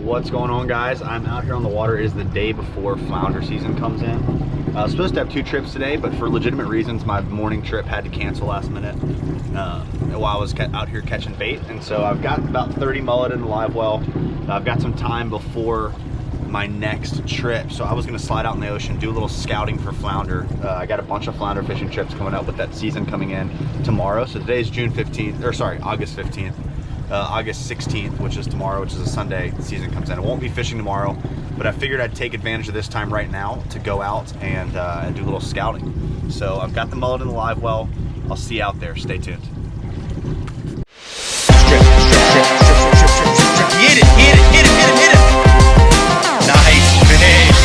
What's going on, guys? I'm out here on the water. It is the day before flounder season comes in. I was supposed to have 2 trips today, but for legitimate reasons, my morning trip had to cancel last minute while I was out here catching bait. And so I've got about 30 mullet in the live well. I've got some time before my next trip, so I was going to slide out in the ocean, do a little scouting for flounder. I got a bunch of flounder fishing trips coming up with that season coming in tomorrow. So today's August 15th. August 16th, which is tomorrow, which is a Sunday, the season comes in. I won't be fishing tomorrow, but I figured I'd take advantage of this time right now to go out and do a little scouting. So I've got the mullet in the live well. I'll see you out there. Stay tuned. Hit it. Nice fish.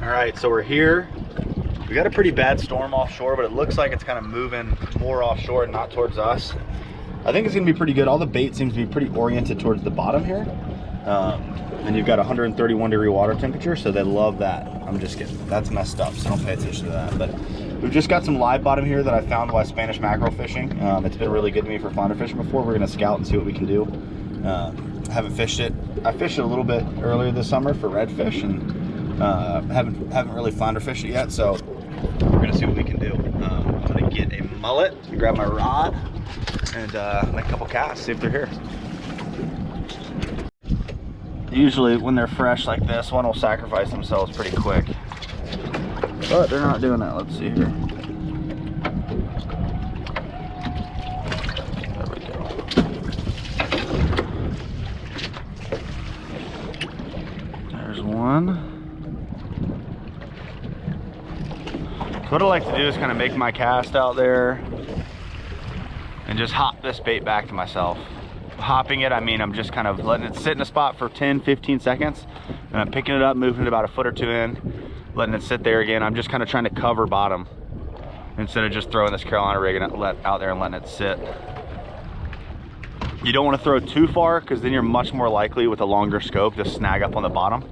All right, so we're here. We got a pretty bad storm offshore, but it looks like it's kind of moving more offshore and not towards us. I think it's gonna be pretty good. All the bait seems to be pretty oriented towards the bottom here. And you've got 131-degree water temperature, so they love that. I'm just kidding, that's messed up, so don't pay attention to that. But we've just got some live bottom here that I found while Spanish mackerel fishing. It's been really good to me for flounder fishing before. We're gonna scout and see what we can do. Haven't fished it. I fished it a little bit earlier this summer for redfish, and haven't really flounder fished it yet, so we're gonna see what we can do. I'm gonna get a mullet, grab my rod, and make a couple casts, see if they're here. Usually when they're fresh like this, one will sacrifice themselves pretty quick, but they're not doing that. Let's see here. There we go. There's one. So what I like to do is kind of make my cast out there and just hop this bait back to myself. Hopping it, I mean I'm just kind of letting it sit in a spot for 10-15 seconds, and I'm picking it up, moving it about a foot or 2 in, letting it sit there again. I'm just kind of trying to cover bottom instead of just throwing this Carolina rig and out there and letting it sit. You don't want to throw too far, because then you're much more likely with a longer scope to snag up on the bottom.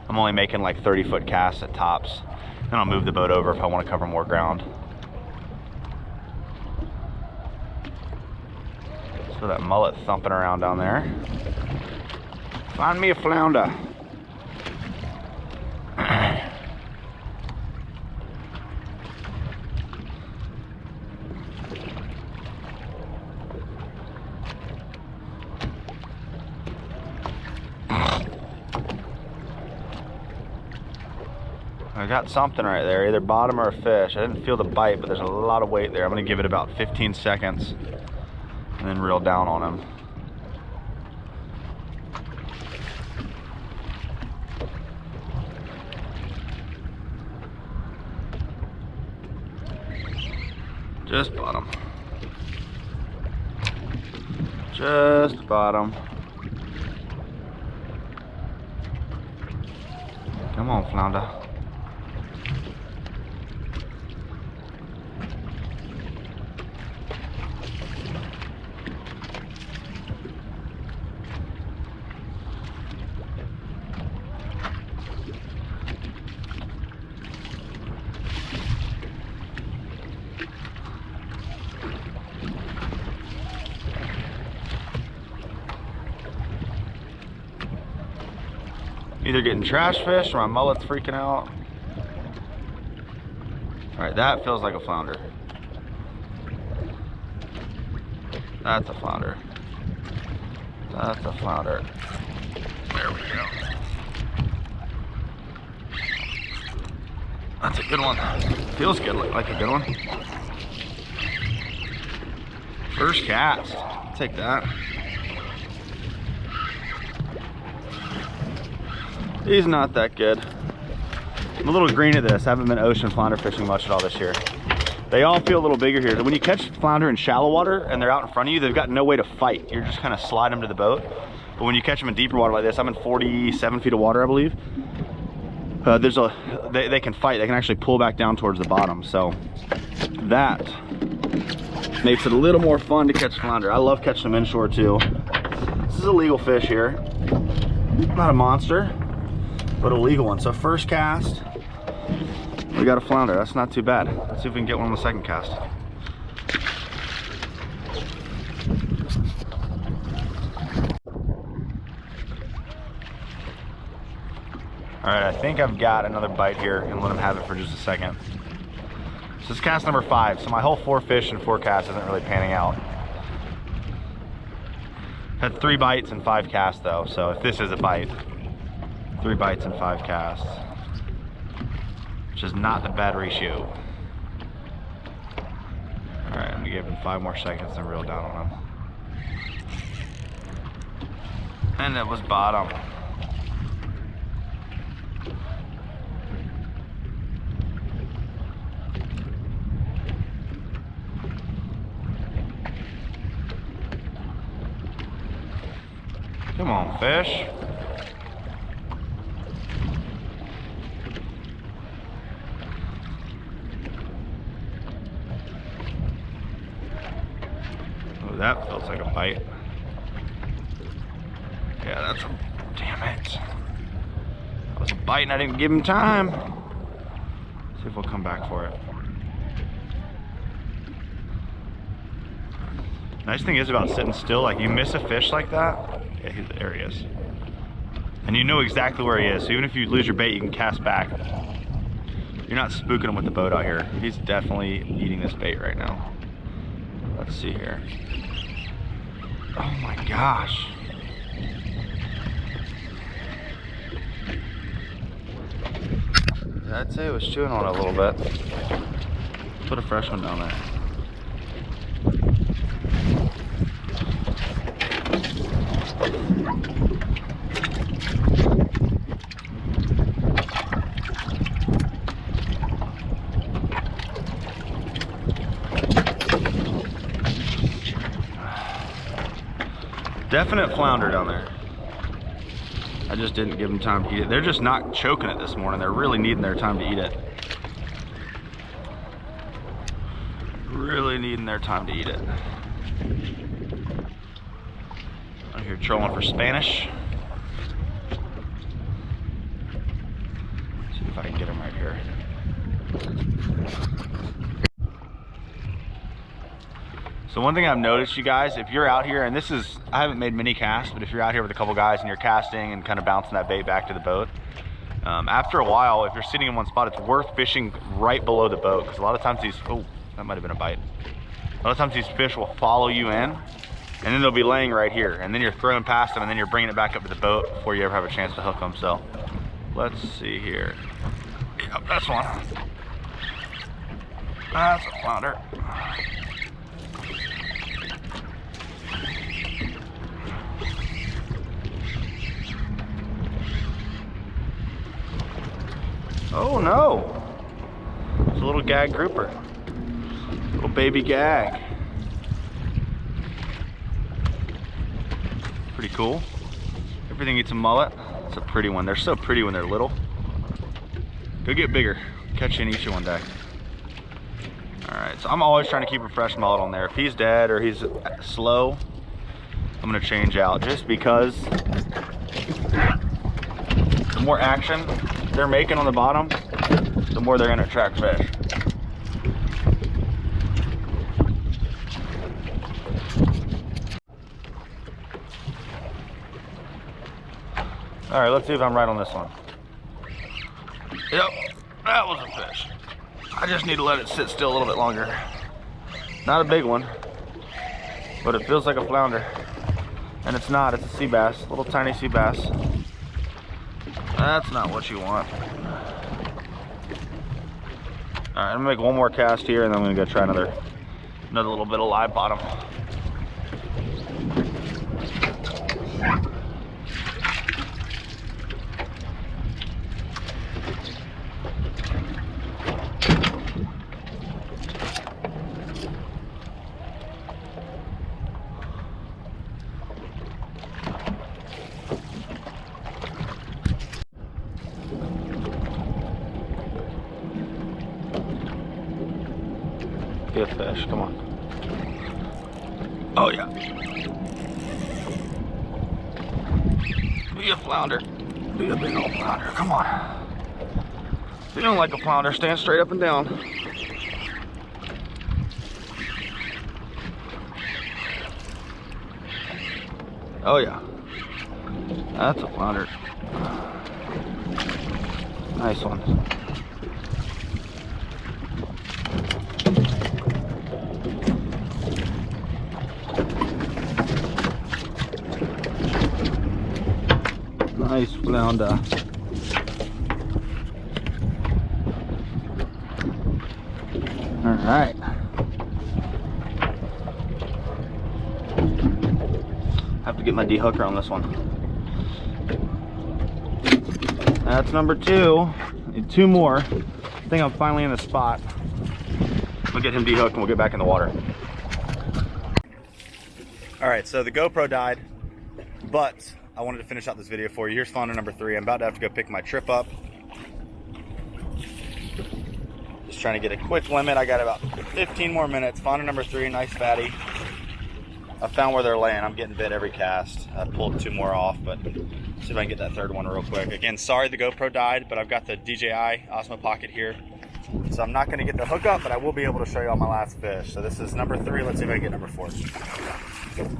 I'm only making like 30-foot casts at tops, and I'll move the boat over if I want to cover more ground. So that mullet thumping around down there. Find me a flounder. I got something right there, either bottom or a fish. I didn't feel the bite, but there's a lot of weight there. I'm gonna give it about 15 seconds. And then reel down on him. Just bottom. Just bottom. Come on, flounder. Either getting trash fish or my mullet's freaking out. All right, that feels like a flounder. That's a flounder. That's a flounder. There we go. That's a good one. Feels good, like a good one. First cast, take that. He's not that good. I'm a little green at this. I haven't been ocean flounder fishing much at all this year. They all feel a little bigger here. When you catch flounder in shallow water and they're out in front of you, they've got no way to fight. You're just kind of slide them to the boat. But when you catch them in deeper water like this, I'm in 47 feet of water, I believe. They can fight. They can actually pull back down towards the bottom. So that makes it a little more fun to catch flounder. I love catching them inshore too. This is a legal fish here. Not a monster. but a legal one. So first cast, we got a flounder. That's not too bad. Let's see if we can get one on the second cast. All right, I think I've got another bite here and let him have it for just a second. So this is cast number 5. So my whole 4 fish and 4 casts isn't really panning out. Had 3 bites and 5 casts though. So if this is a bite, 3 bites and 5 casts, which is not a bad ratio. All right, I'm gonna give him 5 more seconds and reel down on him. And it was bottom. Come on, fish. Oh, that feels like a bite. Yeah, that's a, damn it. That was a bite and I didn't give him time. See if we'll come back for it. Nice thing is about sitting still, like you miss a fish like that, yeah, there he is. And you know exactly where he is, so even if you lose your bait, you can cast back. You're not spooking him with the boat out here. He's definitely eating this bait right now. Let's see here. Oh my gosh. I'd say it was chewing on it a little bit. Put a fresh one down there. Definite flounder down there. I just didn't give them time to eat it. They're just not choking it this morning. They're really needing their time to eat it. Really needing their time to eat it. I'm here trolling for Spanish. See if I can get him right here. So one thing I've noticed, you guys, if you're out here, and this is, I haven't made many casts, but if you're out here with a couple guys and you're casting and kind of bouncing that bait back to the boat, after a while, if you're sitting in one spot, it's worth fishing right below the boat, because a lot of times these, oh, that might have been a bite. A lot of times these fish will follow you in, and then they'll be laying right here, and then you're throwing past them, and then you're bringing it back up to the boat before you ever have a chance to hook them. So let's see here. Yep, that's one. That's a flounder. Oh no, it's a little gag grouper, little baby gag. Pretty cool. Everything eats a mullet. It's a pretty one. They're so pretty when they're little. Go get bigger. Catch you and eat you one day. All right, so I'm always trying to keep a fresh mullet on there. If he's dead or he's slow, I'm gonna change out, just because the more action they're making on the bottom, the more they're gonna attract fish. All right, let's see if I'm right on this one. Yep, that was a fish. I just need to let it sit still a little bit longer. Not a big one, but it feels like a flounder. And it's not, it's a sea bass, a little tiny sea bass. That's not what you want. All right, I'm gonna make one more cast here and then I'm gonna go try another little bit of live bottom. Good fish, come on. Oh yeah. Be a flounder. Be a big old flounder, come on. Feeling like a flounder, stand straight up and down. Oh yeah, that's a flounder. Nice one. Nice flounder. All right. Have to get my de-hooker on this one. That's number 2. Need 2 more. I think I'm finally in the spot. We'll get him de-hooked and we'll get back in the water. All right, so the GoPro died, but I wanted to finish out this video for you. Here's flounder number 3. I'm about to have to go pick my trip up. Just trying to get a quick limit. I got about 15 more minutes. Flounder number 3, nice fatty. I found where they're laying. I'm getting bit every cast. I pulled 2 more off, but see if I can get that 3rd one real quick. Again, sorry the GoPro died, but I've got the DJI Osmo Pocket here. So I'm not gonna get the hookup, but I will be able to show you all my last fish. So this is number 3. Let's see if I can get number 4.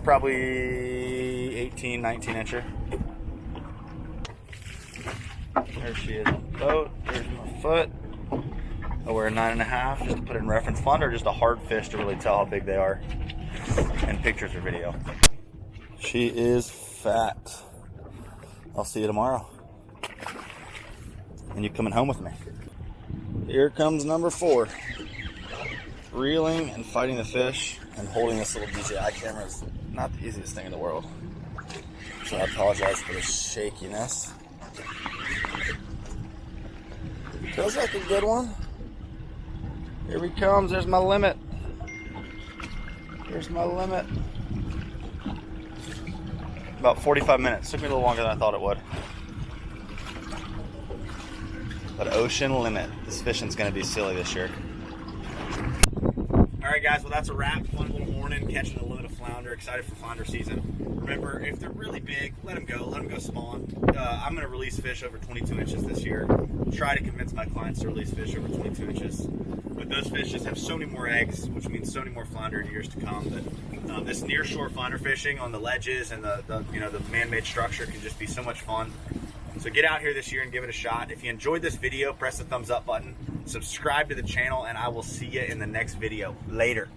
Probably 18, 19 incher. There she is on the boat. There's my foot. I wear a 9.5 just to put it in reference. Flounder are just a hard fish to really tell how big they are in pictures or video. She is fat. I'll see you tomorrow. And you coming home with me. Here comes number 4. Reeling and fighting the fish and holding this little DJI camera is not the easiest thing in the world. So I apologize for the shakiness. Feels like a good one. Here he comes. There's my limit. Here's my limit. About 45 minutes. Took me a little longer than I thought it would. But ocean limit. This fishing's going to be silly this year. Alright guys, well that's a wrap. Fun little morning, catching a limit of flounder. Excited for flounder season. Remember, if they're really big, let them go spawn. I'm going to release fish over 22 inches this year. Try to convince my clients to release fish over 22 inches. But those fish just have so many more eggs, which means so many more flounder in years to come, that this nearshore flounder fishing on the ledges and the man-made structure can just be so much fun. So get out here this year and give it a shot. If you enjoyed this video, press the thumbs up button, subscribe to the channel, and I will see you in the next video. Later.